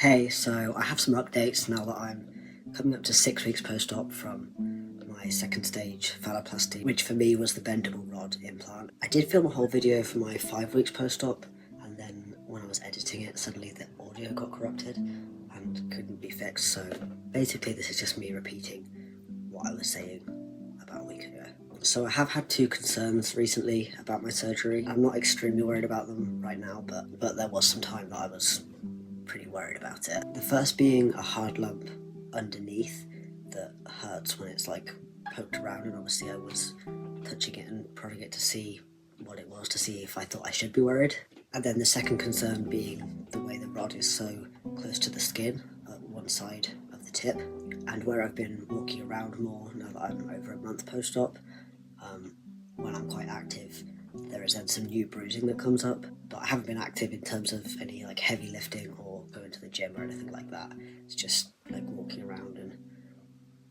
Hey, so I have some updates now that I'm coming up to 6 weeks post-op from my second stage phalloplasty, which for me was the bendable rod implant. I did film a whole video for my 5 weeks post-op, and then when I was editing it, suddenly the audio got corrupted and couldn't be fixed. So basically this is just me repeating what I was saying about a week ago. So I have had two concerns recently about my surgery. I'm not extremely worried about them right now, but there was some time that I was pretty worried about it. The first being a hard lump underneath that hurts when it's like poked around, and obviously I was touching it and prodding it to see what it was, to see if I thought I should be worried. And then the second concern being the way the rod is so close to the skin at one side of the tip, and where I've been walking around more now that I'm over a month post-op, when I'm quite active, there is then some new bruising that comes up, but I haven't been active in terms of any like heavy lifting or going to the gym or anything like that. It's just like walking around and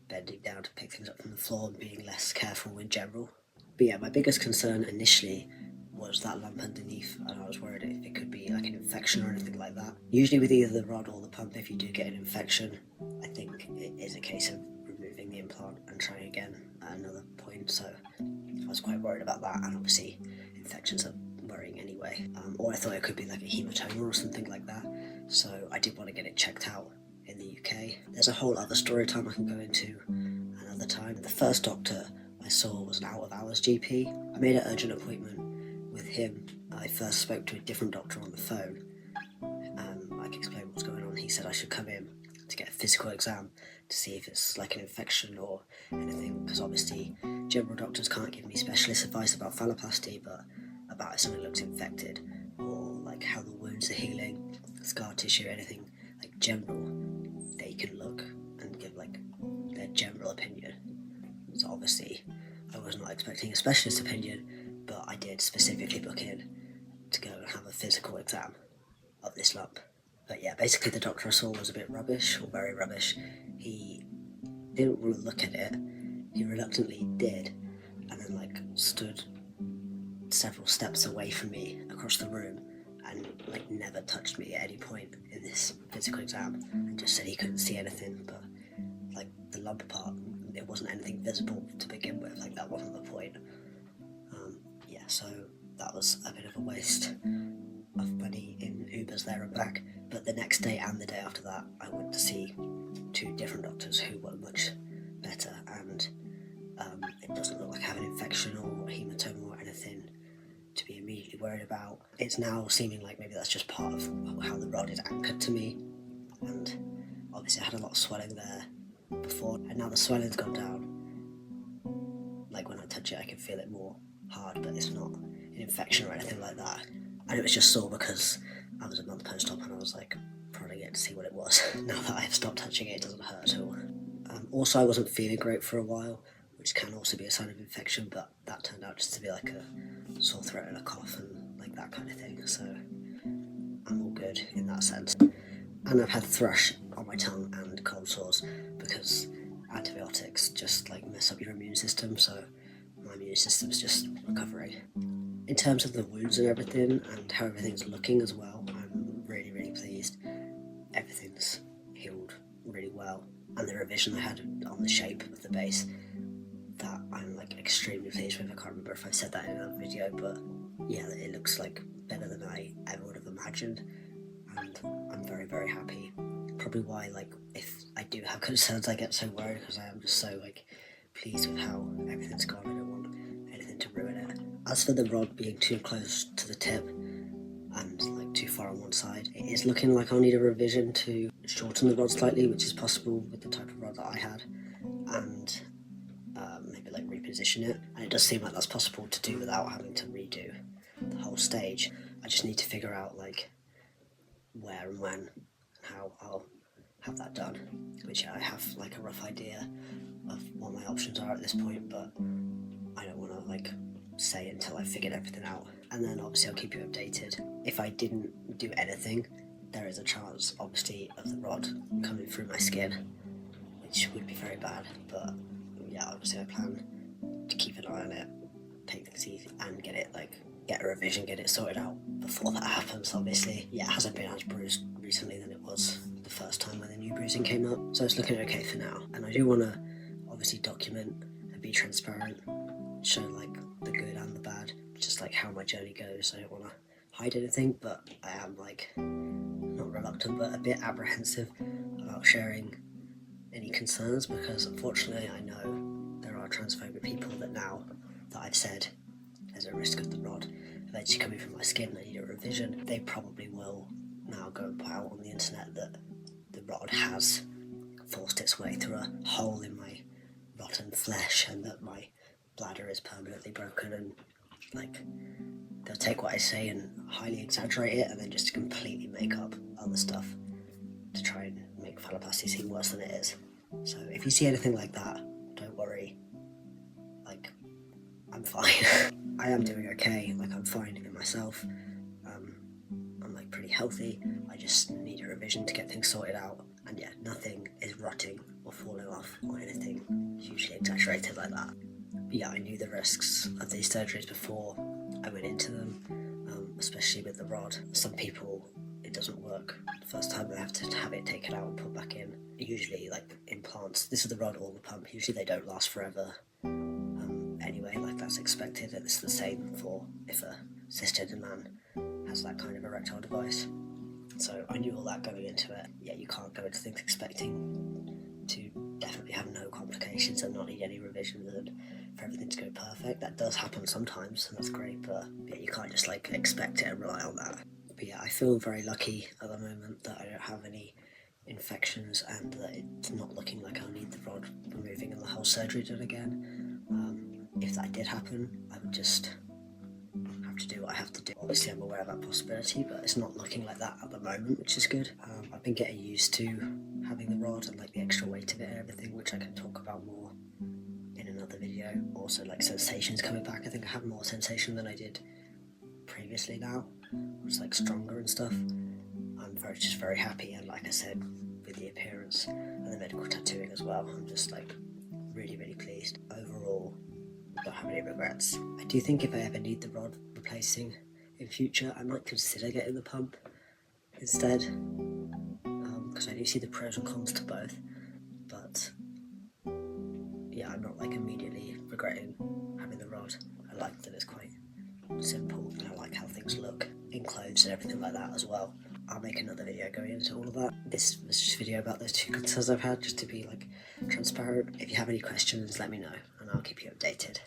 bending down to pick things up from the floor and being less careful in general. But yeah, my biggest concern initially was that lump underneath, and I was worried if it could be like an infection or anything like that. Usually with either the rod or the pump, if you do get an infection, I think it is a case of removing the implant and trying again at another point. So I was quite worried about that, and obviously infections are worrying anyway. Or I thought it could be like a hematoma or something like that. So I did want to get it checked out in the UK. There's a whole other story time I can go into another time. The first doctor I saw was an out-of-hours GP. I made an urgent appointment with him. I first spoke to a different doctor on the phone. I explained what's going on. He said I should come in to get a physical exam to see if it's like an infection or anything, because obviously general doctors can't give me specialist advice about phalloplasty, but about if something looks infected or like how the wounds are healing, scar tissue, anything like general, they can look and give like their general opinion. So obviously I was not expecting a specialist opinion, but I did specifically book in to go and have a physical exam of this lump. But yeah, basically the doctor I saw was a bit rubbish, or very rubbish. He didn't want to look at it. He reluctantly did, and then like stood several steps away from me across the room and like never touched me at any point in this physical exam, and just said he couldn't see anything, but like the lump part, it wasn't anything visible to begin with. Like that wasn't the point. Yeah, so that was a bit of a waste of money in Ubers there and back. But the next day and the day after that, I went to see two different doctors who were much better, and it doesn't look like I have an infection or a hematoma or anything to be immediately worried about. It's now seeming like maybe that's just part of how the rod is anchored to me, and obviously I had a lot of swelling there before, and now the swelling's gone down. Like when I touch it I can feel it more hard, but it's not an infection or anything like that. And it was just sore because I was a month post-op and I was like prodding it to see what it was. Now that I've stopped touching it, it doesn't hurt at all. Also, I wasn't feeling great for a while, which can also be a sign of infection, but that turned out just to be like a sore throat and a cough and like that kind of thing. So I'm all good in that sense. And I've had thrush on my tongue and cold sores because antibiotics just like mess up your immune system, so my immune system's just recovering. In terms of the wounds and everything and how everything's looking as well, I'm really, really pleased. Everything's healed really well, and the revision I had on the shape of the base, that I'm like extremely pleased with. I can't remember if I said that in another video, but yeah, it looks like better than I ever would have imagined, and I'm very, very happy. Probably why, like, if I do have concerns, I get so worried, because I am just so like pleased with how everything's gone. I don't want anything to ruin it. As for the rod being too close to the tip and like too far on one side, it is looking like I'll need a revision to shorten the rod slightly, which is possible with the type of rod that I had, and maybe like reposition it. And it does seem like that's possible to do without having to redo the whole stage. I just need to figure out like where and when and how I'll have that done, which I have like a rough idea of what my options are at this point, but I don't want to like say until I've figured everything out. And then obviously I'll keep you updated. If I didn't do anything, there is a chance obviously of the rod coming through my skin, which would be very bad, but yeah, obviously I plan to keep an eye on it, take things easy, and get a revision, get it sorted out before that happens. Obviously, yeah, it hasn't been as bruised recently than it was the first time when the new bruising came up, so it's looking okay for now. And I do want to obviously document and be transparent, show like the good and the bad, just like how my journey goes. I don't want to hide anything, but I am like not reluctant but a bit apprehensive about sharing any concerns, because unfortunately I know there are transphobic people that now that I've said there's a risk of the rod eventually coming from my skin, I need a revision, they probably will now go and put out on the internet that the rod has forced its way through a hole in my rotten flesh and that my bladder is permanently broken, and like they'll take what I say and highly exaggerate it and then just completely make up other stuff to try and make phalloplasty seem worse than it is. So if you see anything like that, don't worry, like I'm fine. I am doing okay, like I'm fine in myself, I'm like pretty healthy, I just need a revision to get things sorted out, and yeah, nothing is rotting or falling off or anything hugely exaggerated like that. But yeah, I knew the risks of these surgeries before I went into them, especially with the rod. Some people, it doesn't work the first time, they have to have it taken out and put back in. Usually like implants, this is the rod or the pump, usually they don't last forever. Anyway, like that's expected, and it's the same for if a cisgender man has that kind of erectile device. So I knew all that going into it. Yeah, you can't go into things expecting to definitely have no complications and not need any revisions and for everything to go perfect. That does happen sometimes and that's great, but yeah, you can't just like expect it and rely on that. But yeah, I feel very lucky at the moment that I don't have any infections and that it's not looking like I'll need the rod removing and the whole surgery done again. If that did happen, I would just have to do what I have to do. Obviously I'm aware of that possibility, but it's not looking like that at the moment, which is good. I've been getting used to having the rod and like the extra weight of it and everything, which I can talk about more in another video. Also like sensations coming back, I think I have more sensation than I did previously now. It's like stronger and stuff. I'm just very happy, and like I said, with the appearance and the medical tattooing as well, I'm just like really pleased. Overall, I don't have any regrets. I do think if I ever need the rod replacing in future, I might consider getting the pump instead, because I do see the pros and cons to both, but yeah, I'm not like immediately regretting having the rod. I like that it's quite simple and I like how things look in clothes and everything like that as well. I'll make another video going into all of that. This was just a video about those two concerns I've had, just to be like transparent. If you have any questions, let me know and I'll keep you updated.